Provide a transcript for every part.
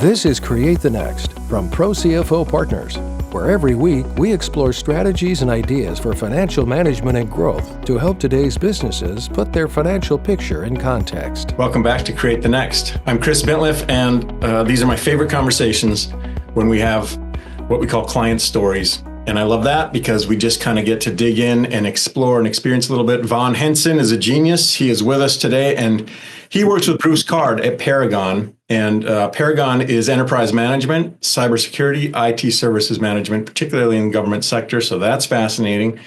This is Create the Next from ProCFO Partners, where every week we explore strategies and ideas for financial management and growth to help today's businesses put their financial picture in context. Welcome back to Create the Next. I'm Chris Bentliff, and these are my favorite conversations when we have what we call client stories. And I love that because we just kind of get to dig in and explore and experience a little bit. Vaughn Henson is a genius. He is with us today, and he works with Bruce Card at Paragon. And Paragon is enterprise management, cybersecurity, IT services management, particularly in the government sector. So that's fascinating.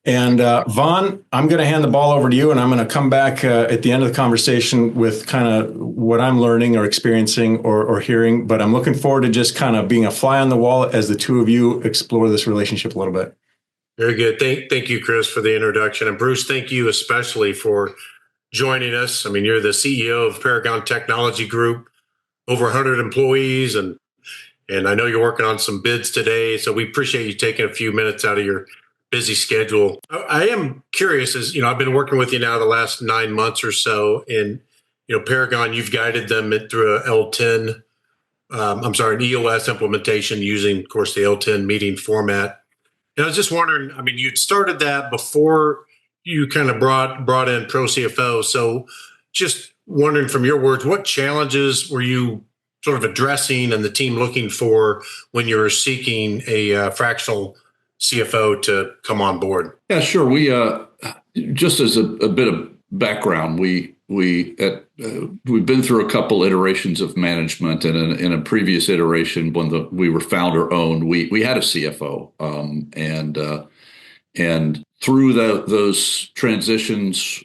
And Vaughn, I'm going to hand the ball over to you, and I'm going to come back at the end of the conversation with kind of what I'm learning or experiencing or hearing. But I'm looking forward to just kind of being a fly on the wall as the two of you explore this relationship a little bit. Very good. Thank you, Chris, for the introduction. And Bruce, thank you especially for joining us. I mean, you're the CEO of Paragon Technology Group, over 100 employees, and I know you're working on some bids today. So we appreciate you taking a few minutes out of your busy schedule. I am curious, as you know, I've been working with you now the last 9 months or so, and Paragon, you've guided them through a L10, an EOS implementation using, of course, the L10 meeting format. And I was just wondering, I mean, you'd started that before you kind of brought in ProCFO. So just wondering from your words, what challenges were you sort of addressing and the team looking for when you were seeking a fractional CFO to come on board? Yeah, sure. We just as a bit of background, we've been through a couple iterations of management, and in a previous iteration when we were founder owned, we had a CFO, and through those transitions,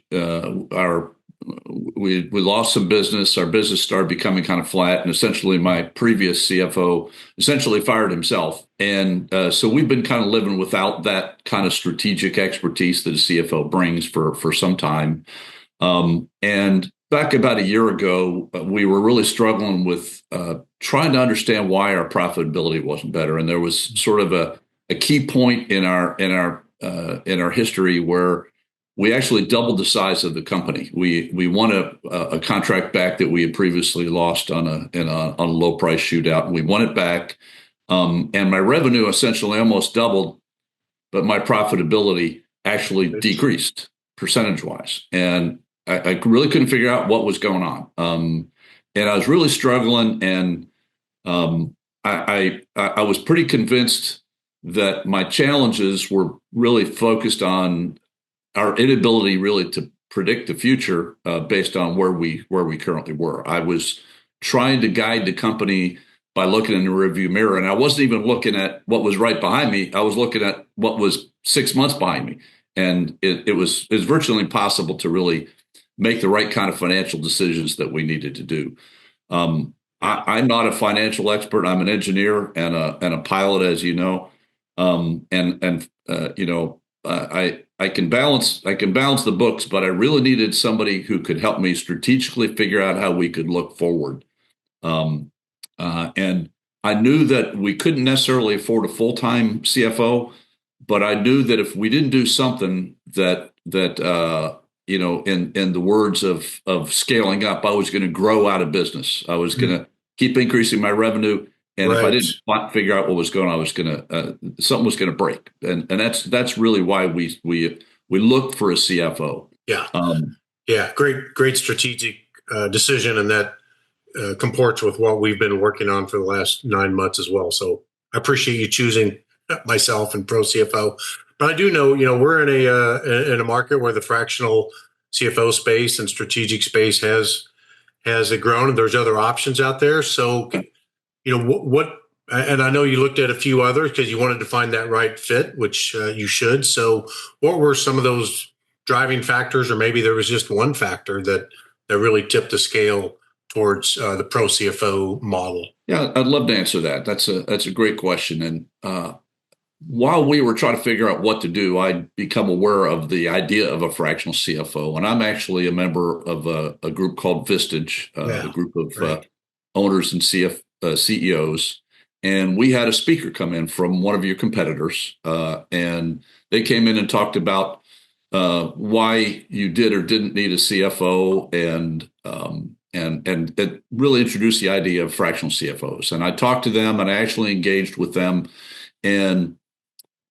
we lost some business. Our business started becoming kind of flat, and essentially my previous CFO essentially fired himself. And so we've been kind of living without that kind of strategic expertise that a CFO brings for some time. And back about a year ago, we were really struggling with trying to understand why our profitability wasn't better. And there was sort of a key point in our history where we actually doubled the size of the company. We won a contract back that we had previously lost on a low price shootout, and we won it back. And my revenue essentially almost doubled, but my profitability actually decreased percentage wise. And I really couldn't figure out what was going on. And I was really struggling, and I was pretty convinced that my challenges were really focused on our inability really to predict the future based on where we currently were. I was trying to guide the company by looking in the rearview mirror, and I wasn't even looking at what was right behind me. I was looking at what was 6 months behind me, and it was virtually impossible to really make the right kind of financial decisions that we needed to do. I'm not a financial expert. I'm an engineer and a pilot, as you know, I can balance the books, but I really needed somebody who could help me strategically figure out how we could look forward. And I knew that we couldn't necessarily afford a full-time CFO, but I knew that if we didn't do something that in the words of scaling up, I was going to grow out of business. I was going to keep increasing my revenue. And if I didn't figure out what was going on, something was going to break, and that's really why we looked for a CFO. Yeah, great strategic decision, and that comports with what we've been working on for the last 9 months as well. So I appreciate you choosing myself and ProCFO. But I do know, we're in a market where the fractional CFO space and strategic space has grown, and there's other options out there. So. What, and I know you looked at a few others because you wanted to find that right fit, which you should. So what were some of those driving factors, or maybe there was just one factor that really tipped the scale towards the ProCFO model? Yeah, I'd love to answer that. That's a great question. And while we were trying to figure out what to do, I'd become aware of the idea of a fractional CFO. And I'm actually a member of a group called Vistage, a group of owners and CEOs, and we had a speaker come in from one of your competitors, and they came in and talked about why you did or didn't need a CFO, and and it really introduced the idea of fractional CFOs. And I talked to them, and I actually engaged with them. And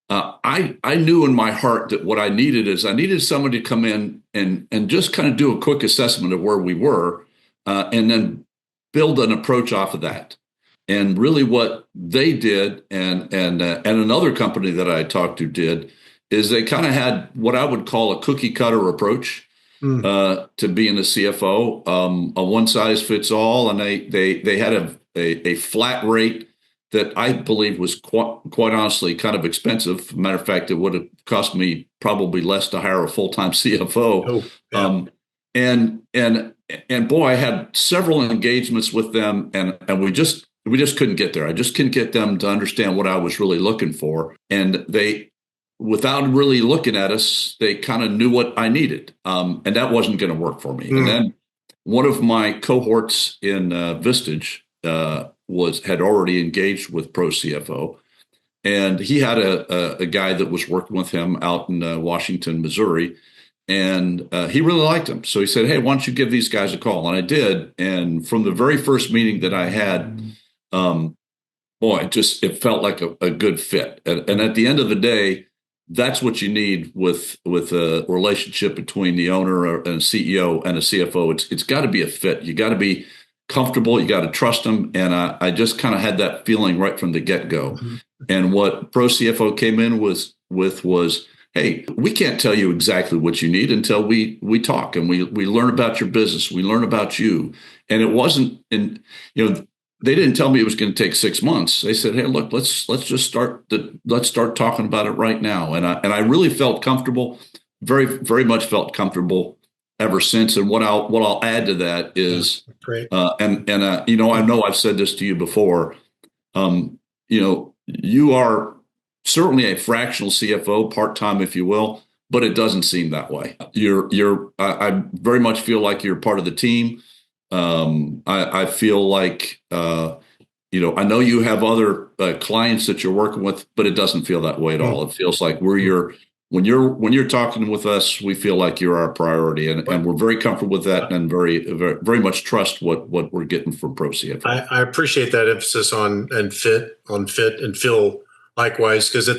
I knew in my heart that what I needed somebody to come in and just kind of do a quick assessment of where we were, and then build an approach off of that. And really, what they did, and another company that I talked to did, is they kind of had what I would call a cookie cutter approach to being a CFO, a one size fits all, and they had a flat rate that I believe was quite honestly kind of expensive. Matter of fact, it would have cost me probably less to hire a full-time CFO. Oh, yeah. And boy, I had several engagements with them, and we just couldn't get there. I just couldn't get them to understand what I was really looking for, and they, without really looking at us, they kind of knew what I needed, and that wasn't going to work for me. And then one of my cohorts in Vistage had already engaged with ProCFO, and he had a guy that was working with him out in Washington, Missouri, and he really liked him. So he said, "Hey, why don't you give these guys a call?" And I did. And from the very first meeting that I had, boy, it felt like a good fit. And at the end of the day, that's what you need with a relationship between the owner and CEO and a CFO. It's got to be a fit. You got to be comfortable. You got to trust them. And I just kind of had that feeling right from the get-go. Mm-hmm. And what ProCFO came in was, hey, we can't tell you exactly what you need until we talk and we learn about your business. We learn about you. And it wasn't they didn't tell me it was going to take 6 months. They said, "Hey, look, let's just start talking about it right now." And I really felt comfortable, very, very much felt comfortable ever since. And what I'll add to that is, great. I know I've said this to you before. You are certainly a fractional CFO, part-time, if you will, but it doesn't seem that way. I very much feel like you're part of the team. I feel like, I know you have other clients that you're working with, but it doesn't feel that way at all. It feels like when you're talking with us, we feel like you're our priority, and we're very comfortable with that, and very, very, very much trust what we're getting from ProCFO. I appreciate that emphasis on fit and feel likewise, because at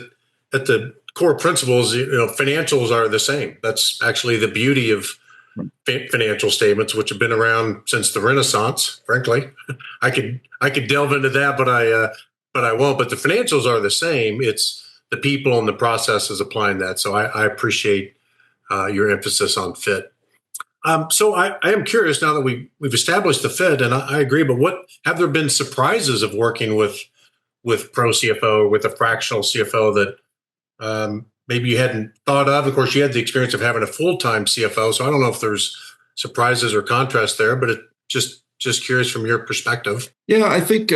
the core principles, financials are the same. That's actually the beauty of financial statements, which have been around since the Renaissance. Frankly, I could delve into that, but I won't. But the financials are the same. It's the people and the processes applying that. So I appreciate your emphasis on fit. So I am curious now that we've established the fit, and I agree. But have there been surprises of working with ProCFO or with a fractional CFO that maybe you hadn't thought of? Of course, you had the experience of having a full-time CFO, so I don't know if there's surprises or contrasts there, but just curious from your perspective. Yeah, I think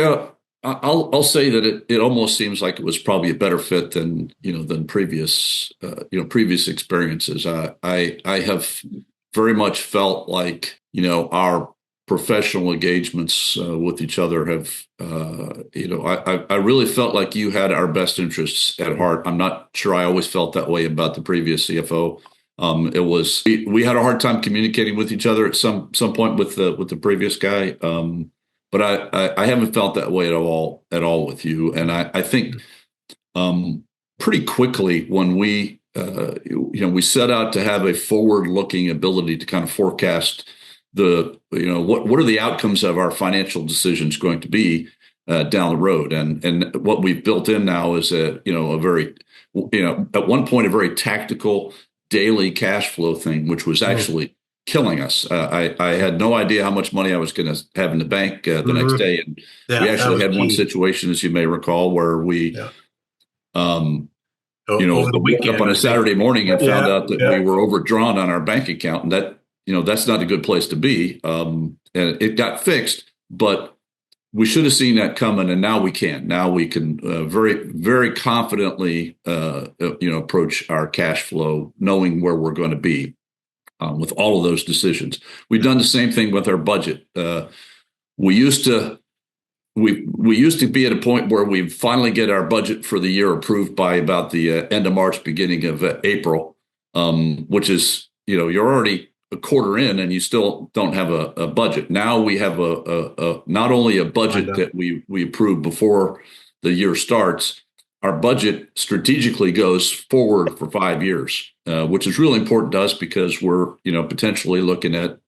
I'll say that it almost seems like it was probably a better fit than previous experiences. I have very much felt like our professional engagements with each other have, I really felt like you had our best interests at heart. I'm not sure I always felt that way about the previous CFO. We had a hard time communicating with each other at some point with the previous guy. But I haven't felt that way at all with you. And I think pretty quickly when we set out to have a forward-looking ability to kind of forecast what are the outcomes of our financial decisions going to be down the road, and what we've built in now is a very at one point a very tactical daily cash flow thing, which was actually killing us. I had no idea how much money I was going to have in the bank the next day, and we actually had one situation, as you may recall, where we over the weekend woke up on a Saturday morning and found out that we were overdrawn on our bank account, and that that's not a good place to be. And it got fixed, but we should have seen that coming, and now we can. Now we can very, very confidently, approach our cash flow, knowing where we're going to be with all of those decisions. We've done the same thing with our budget. We used to be at a point where we finally get our budget for the year approved by about the end of March, beginning of April, which is you're already a quarter in and you still don't have a budget. Now we have a not only a budget that we approve before the year starts, our budget strategically goes forward for 5 years, which is really important to us because we're potentially looking at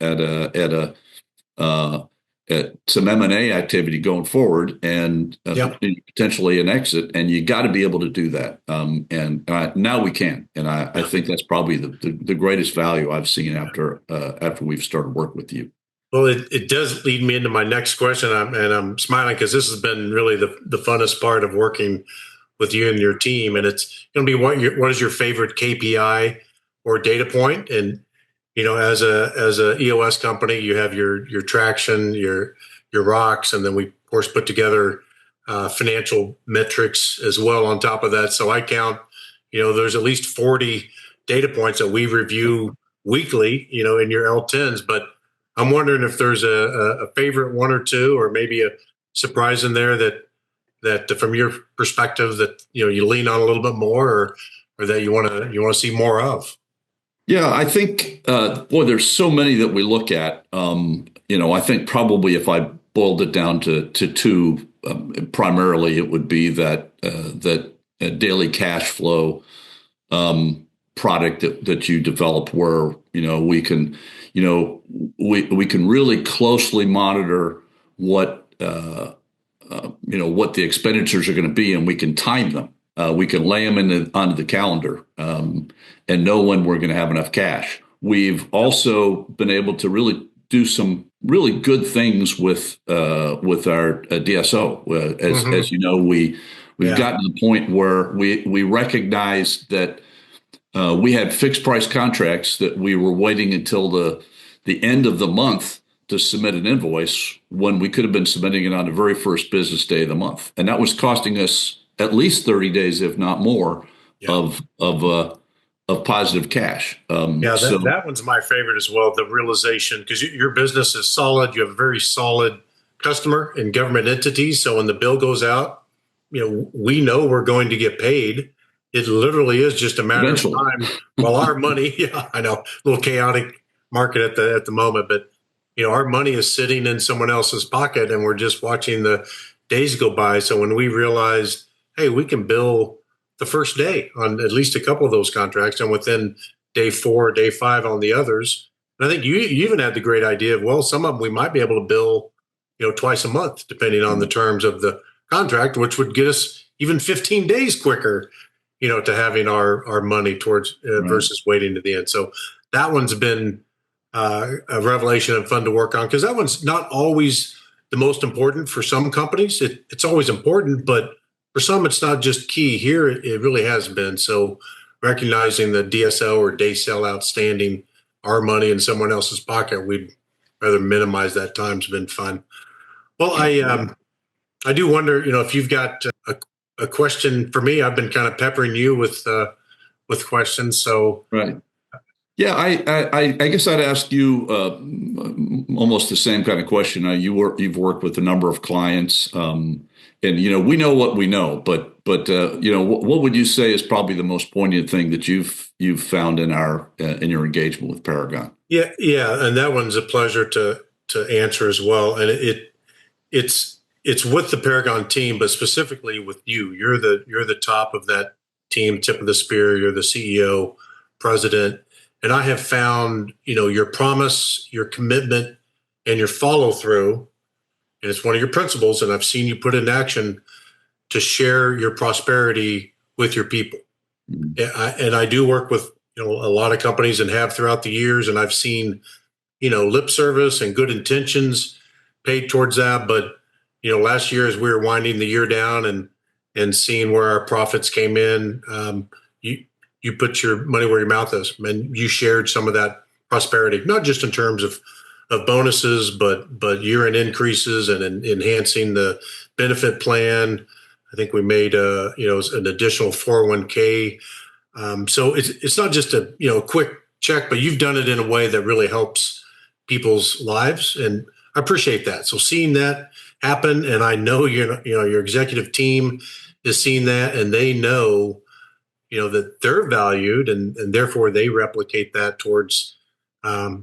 some M&A activity going forward and potentially an exit, and you got to be able to do that. And now we can, and I think that's probably the greatest value I've seen after we've started work with you. Well, it does lead me into my next question, and I'm smiling because this has been really the funnest part of working with you and your team, and it's going to be what is your favorite KPI or data point? And as a EOS company, you have your traction, your rocks, and then we of course put together financial metrics as well on top of that. So I count, there's at least 40 data points that we review weekly, in your L10s. But I'm wondering if there's a favorite one or two, or maybe a surprise in there that from your perspective that you lean on a little bit more, or that you want to see more of. Yeah, I think, there's so many that we look at. I think probably if I boiled it down to two, primarily it would be that daily cash flow product that you develop, where we can really closely monitor what the expenditures are going to be, and we can time them. We can lay them onto the calendar and know when we're going to have enough cash. We've also been able to really do some really good things with our DSO. As you know, we've gotten to the point where we recognize that we had fixed price contracts that we were waiting until the end of the month to submit an invoice, when we could have been submitting it on the very first business day of the month, and that was costing us at least 30 days, if not more, of positive cash. That one's my favorite as well. The realization, because your business is solid, you have a very solid customer and government entities. So when the bill goes out, we know we're going to get paid. It literally is just a matter of time. While our money, I know, a little chaotic market at the moment, but our money is sitting in someone else's pocket, and we're just watching the days go by. So when we realized, hey, we can bill the first day on at least a couple of those contracts, and within day 4, day 5 on the others. And I think you even had the great idea of, some of them we might be able to bill, twice a month, depending on the terms of the contract, which would get us even 15 days quicker, to having our money towards versus waiting to the end. So that one's been a revelation and fun to work on, because that one's not always the most important for some companies. It's always important, but for some, it's not just key. Here, it really has been. So recognizing the DSO, or day sale outstanding, our money in someone else's pocket, we'd rather minimize that time, has been fun. Well, I do wonder, if you've got a question for me. I've been kind of peppering you with questions. So right. Yeah, I guess I'd ask you almost the same kind of question. You've worked with a number of clients, and we know what we know. But what would you say is probably the most poignant thing that you've found in your engagement with Paragon? Yeah, and that one's a pleasure to answer as well. And it's with the Paragon team, but specifically with you. You're the top of that team, tip of the spear. You're the CEO, president. And I have found, your promise, your commitment, and your follow through, and it's one of your principles, and I've seen you put in action to share your prosperity with your people. Mm-hmm. And I do work with, a lot of companies, and have throughout the years, and I've seen, lip service and good intentions paid towards that. But, last year, as we were winding the year down and seeing where our profits came in, you put your money where your mouth is, and you shared some of that prosperity, not just in terms of bonuses, but year-end increases and enhancing the benefit plan. I think we made an additional 401k. So it's not just a quick check, but you've done it in a way that really helps people's lives, and I appreciate that. So seeing that happen, and I know your executive team is seeing that, and they know that they're valued, and therefore they replicate that towards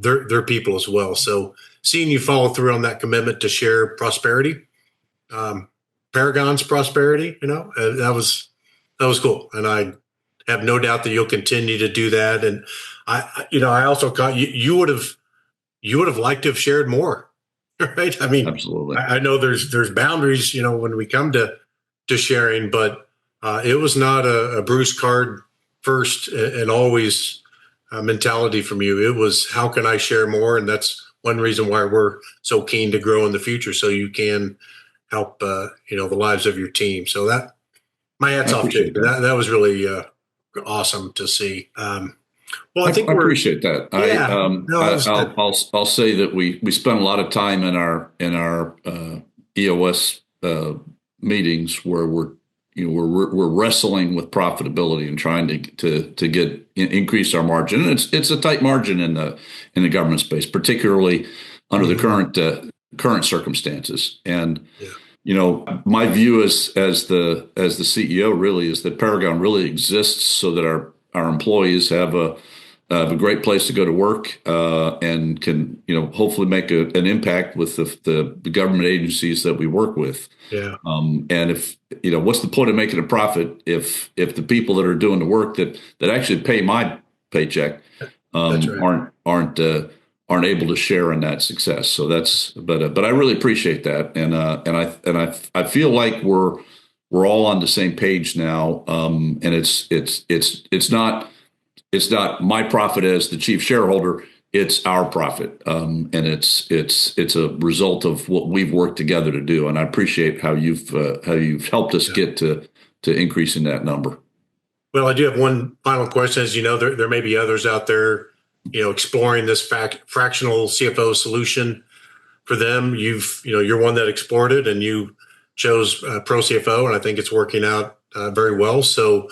their people as well. So seeing you follow through on that commitment to share prosperity, Paragon's prosperity, that was cool. And I have no doubt that you'll continue to do that. And I also caught you would have liked to have shared more, right? I mean, Absolutely. I know there's boundaries, when we come to sharing, but it was not a Bruce card first and always mentality from you. It was, how can I share more? And that's one reason why we're so keen to grow in the future, so you can help, the lives of your team. So that, my hat's I off to you. appreciate that. That was really awesome to see. Well, I think I we're, appreciate that. yeah, no, that was good. I'll say that we spent a lot of time in our EOS meetings where we're wrestling with profitability and trying to get increase our margin. And it's a tight margin in the government space, particularly under the current circumstances. And my view as the CEO really is that Paragon really exists so that our employees have a great place to go to work and can hopefully make an impact with the government agencies that we work with. Yeah. And if what's the point of making a profit if the people that are doing the work that actually pay my paycheck That's right. aren't able to share in that success. So but I really appreciate that, and I feel like we're all on the same page now. And it's not my profit as the chief shareholder. It's our profit, and it's a result of what we've worked together to do. And I appreciate how you've helped us get to increasing that number. Well, I do have one final question. As you know, there may be others out there, exploring this fractional CFO solution for them. You're one that explored it, and you chose ProCFO, and I think it's working out very well. So,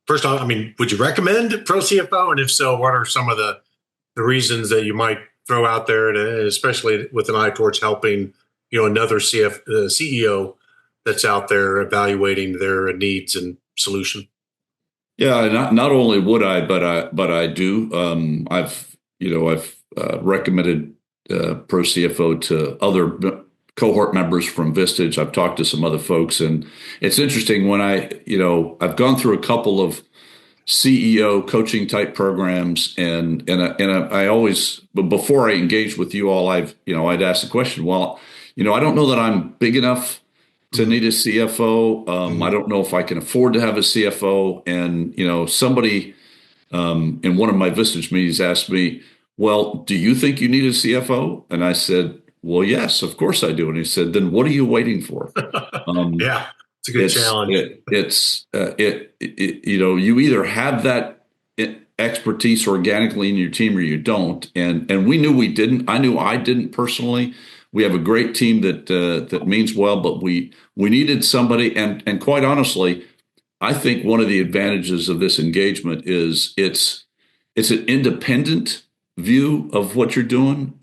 first off, would you recommend ProCFO? And if so, what are some of the reasons that you might throw out there, and especially with an eye towards helping, another CEO that's out there evaluating their needs and solution? Yeah, not only would I, but I do. I've recommended ProCFO to other cohort members from Vistage. I've talked to some other folks, and it's interesting when I've gone through a couple of CEO coaching type programs, and I always, but before I engage with you all, I'd ask the question, well, I don't know that I'm big enough to need a CFO. I don't know if I can afford to have a CFO. And somebody in one of my Vistage meetings asked me, well, do you think you need a CFO? And I said, well, yes, of course I do. And he said, then what are you waiting for? Yeah. It's a good challenge. You either have that expertise organically in your team or you don't. And we knew we didn't. I knew I didn't personally. We have a great team that means well, but we needed somebody. And quite honestly, I think one of the advantages of this engagement is it's an independent view of what you're doing.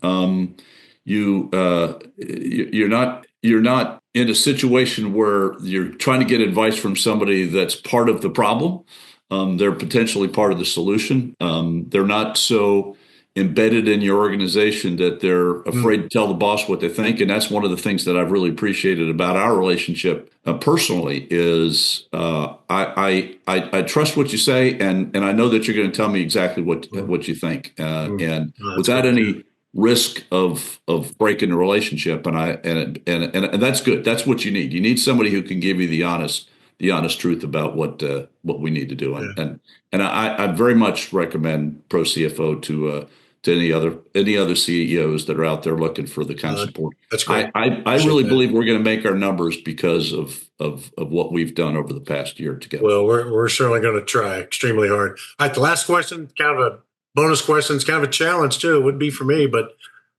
You're not in a situation where you're trying to get advice from somebody that's part of the problem. They're potentially part of the solution. They're not so embedded in your organization that they're afraid to tell the boss what they think. And that's one of the things that I've really appreciated about our relationship personally is I trust what you say, and I know that you're going to tell me exactly what you think, and without any risk of breaking the relationship. And that's good. That's what you need. You need somebody who can give you the honest truth about what we need to do. And I very much recommend ProCFO to any other CEOs that are out there looking for the kind of support. That's great. I really believe we're going to make our numbers because of what we've done over the past year together. Well, we're certainly going to try extremely hard. All right, the last question, kind of a bonus question, it's kind of a challenge too. It would be for me, but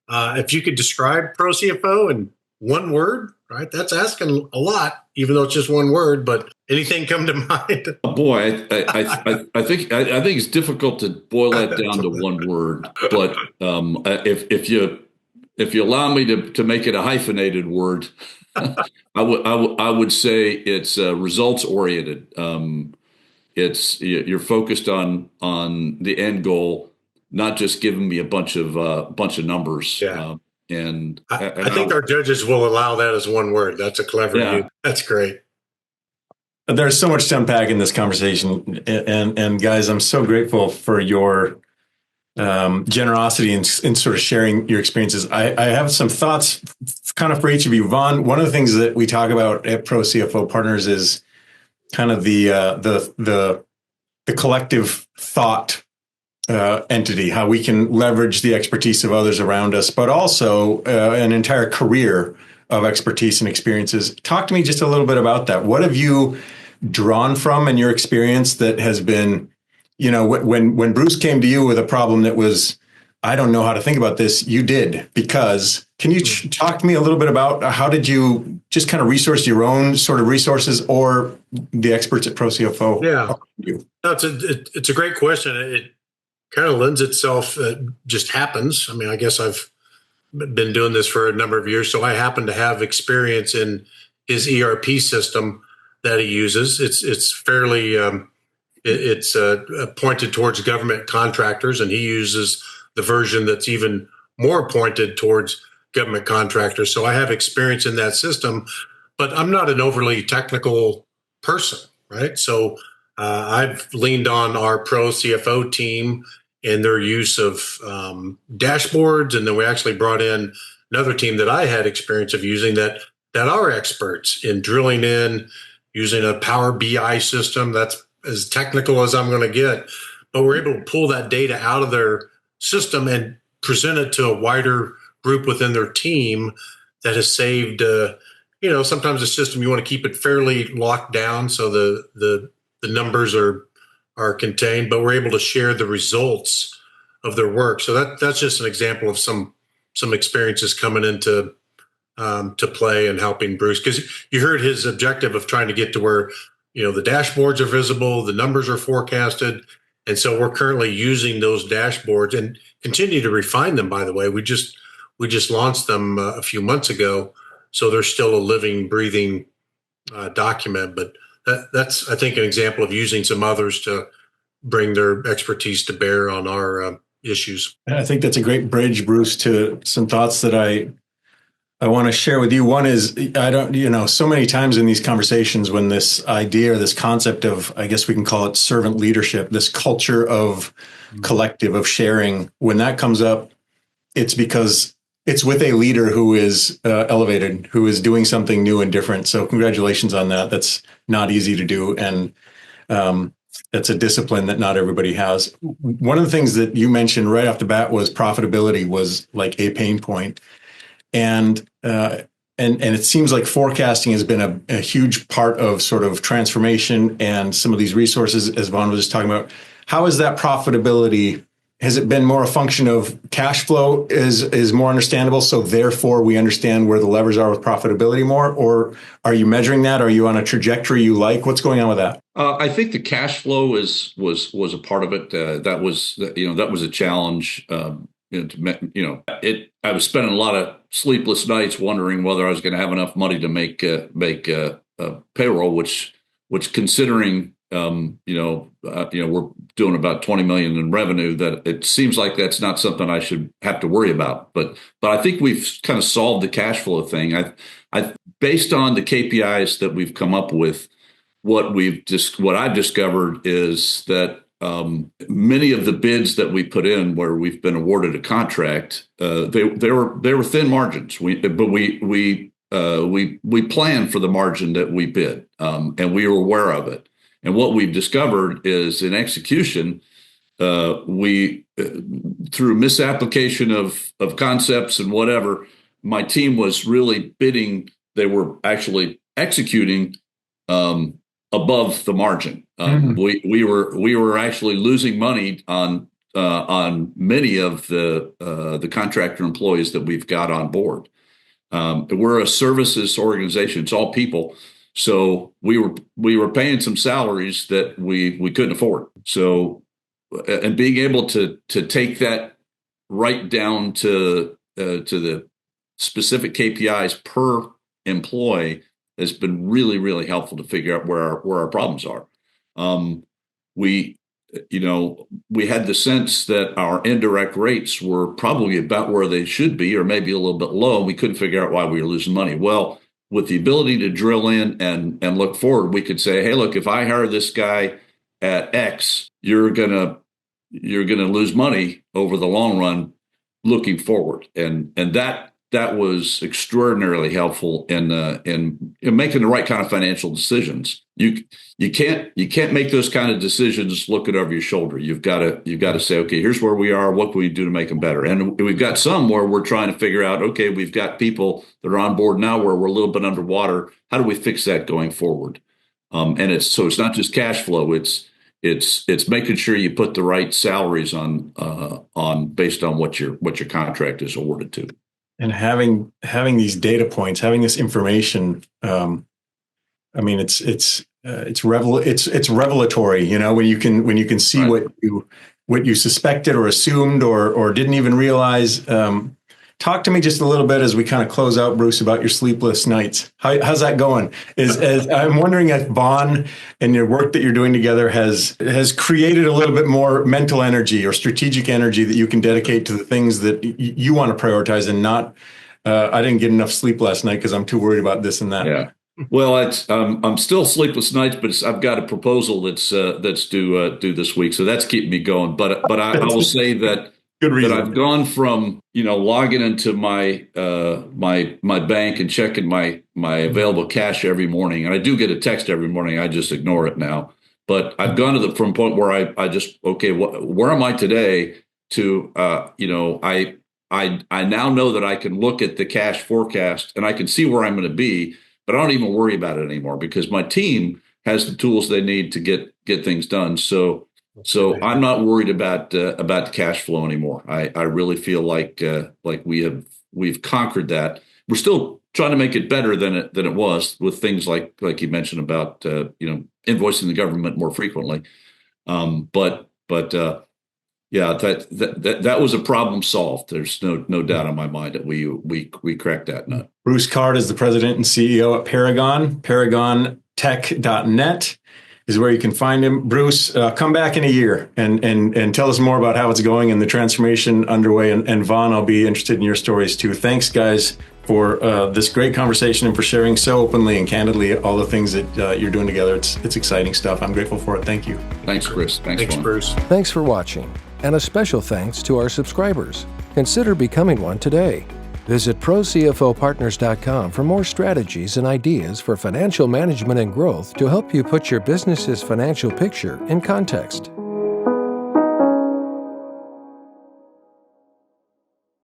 if you could describe ProCFO in one word, right? That's asking a lot, even though it's just one word. But anything come to mind? Oh, boy, I think it's difficult to boil that down to one word. But if you allow me to make it a hyphenated word, I would say it's results oriented. You're focused on the end goal, not just giving me a bunch of numbers. Yeah. And I think our judges will allow that as one word. That's a clever use. That's great. There's so much to unpack in this conversation, and guys, I'm so grateful for your generosity in sort of sharing your experiences. I have some thoughts kind of for each of you. Vaughn, one of the things that we talk about at ProCFO Partners is kind of the collective thought entity, how we can leverage the expertise of others around us, but also an entire career of expertise and experiences. Talk to me just a little bit about that. What have you drawn from in your experience that has been, when Bruce came to you with a problem that was, I don't know how to think about this, you did, because can you talk to me a little bit about how did you just kind of resource your own sort of resources or the experts at ProCFO? Yeah, no, it's a great question. It kind of lends itself, just happens. I mean, I guess I've been doing this for a number of years, so I happen to have experience in his ERP system that he uses. It's fairly pointed towards government contractors, and he uses the version that's even more pointed towards government contractors. So I have experience in that system, but I'm not an overly technical person, right? So I've leaned on our ProCFO team and their use of dashboards. And then we actually brought in another team that I had experience of using that are experts in drilling in, using a Power BI system. That's as technical as I'm going to get. But we're able to pull that data out of their system and present it to a wider group within their team that has saved, sometimes a system, you want to keep it fairly locked down so the numbers are contained, but we're able to share the results of their work. So that's just an example of some experiences coming into to play and helping Bruce, because you heard his objective of trying to get to where, the dashboards are visible, the numbers are forecasted. And so we're currently using those dashboards and continue to refine them, by the way. We just launched them a few months ago. So they're still a living, breathing document, but that's, I think, an example of using some others to bring their expertise to bear on our issues. And I think that's a great bridge, Bruce, to some thoughts that I want to share with you. One is, so many times in these conversations when this idea or this concept of, I guess we can call it servant leadership, this culture of collective, of sharing, when that comes up, it's because it's with a leader who is elevated, who is doing something new and different. So congratulations on that. That's not easy to do. And that's a discipline that not everybody has. One of the things that you mentioned right off the bat was profitability was like a pain point. And it seems like forecasting has been a huge part of sort of transformation and some of these resources, as Vaughn was just talking about. How is that profitability? Has it been more a function of cash flow is more understandable, so therefore we understand where the levers are with profitability more? Or are you measuring that? Are you on a trajectory you like? What's going on with that? I think the cash flow was a part of it. That was a challenge. I was spending a lot of sleepless nights wondering whether I was going to have enough money to make payroll, which considering we're doing about 20 million in revenue, that it seems like that's not something I should have to worry about. But I think we've kind of solved the cash flow thing. I based on the KPIs that we've come up with, what I've discovered is that many of the bids that we put in where we've been awarded a contract, they were thin margins. We planned for the margin that we bid, and we were aware of it. And what we've discovered is in execution, we through misapplication of concepts and whatever, my team was really bidding. They were actually executing above the margin. We were actually losing money on many of the contractor employees that we've got on board. We're a services organization; it's all people. So we were paying some salaries that we couldn't afford. So, and being able to take that right down to the specific KPIs per employee has been really, really helpful to figure out where our problems are. We we had the sense that our indirect rates were probably about where they should be, or maybe a little bit low. And we couldn't figure out why we were losing money. Well, with the ability to drill in and look forward, we could say, hey, look, if I hire this guy at X, you're gonna lose money over the long run looking forward. And that was extraordinarily helpful in making the right kind of financial decisions. You can't make those kind of decisions looking over your shoulder. You've got to say, okay, here's where we are. What can we do to make them better? And we've got some where we're trying to figure out, okay, we've got people that are on board now where we're a little bit underwater. How do we fix that going forward? And it's not just cash flow. It's making sure you put the right salaries on based on what your contract is awarded to. And having these data points, having this information, it's revelatory. When you can see Right. what you suspected or assumed or didn't even realize. Talk to me just a little bit as we kind of close out, Bruce, about your sleepless nights. How's that going? As I'm wondering if Vaughn and your work that you're doing together has created a little bit more mental energy or strategic energy that you can dedicate to the things that you want to prioritize and not. I didn't get enough sleep last night because I'm too worried about this and that. Yeah. Well, I'm still sleepless nights, but I've got a proposal that's due this week, so that's keeping me going. But I will say that. Good reason. That I've gone from logging into my bank and checking my available cash every morning, and I do get a text every morning. I just ignore it now. But I've gone from a point where I just where am I today? To I now know that I can look at the cash forecast and I can see where I'm going to be, but I don't even worry about it anymore because my team has the tools they need to get things done. So I'm not worried about cash flow anymore. I really feel like we've conquered that. We're still trying to make it better than it was with things like you mentioned about invoicing the government more frequently. But yeah, that was a problem solved. There's no doubt in my mind that we cracked that nut. Bruce Card is the president and CEO at Paragon. ParagonTech.net is where you can find him. Bruce, come back in a year and tell us more about how it's going and the transformation underway. And Vaughn, I'll be interested in your stories too. Thanks, guys, for this great conversation and for sharing so openly and candidly all the things that you're doing together. It's exciting stuff. I'm grateful for it. Thank you. Thanks, Chris. Thanks, Bruce. Thanks for watching, and a special thanks to our subscribers. Consider becoming one today. Visit ProCFOPartners.com for more strategies and ideas for financial management and growth to help you put your business's financial picture in context.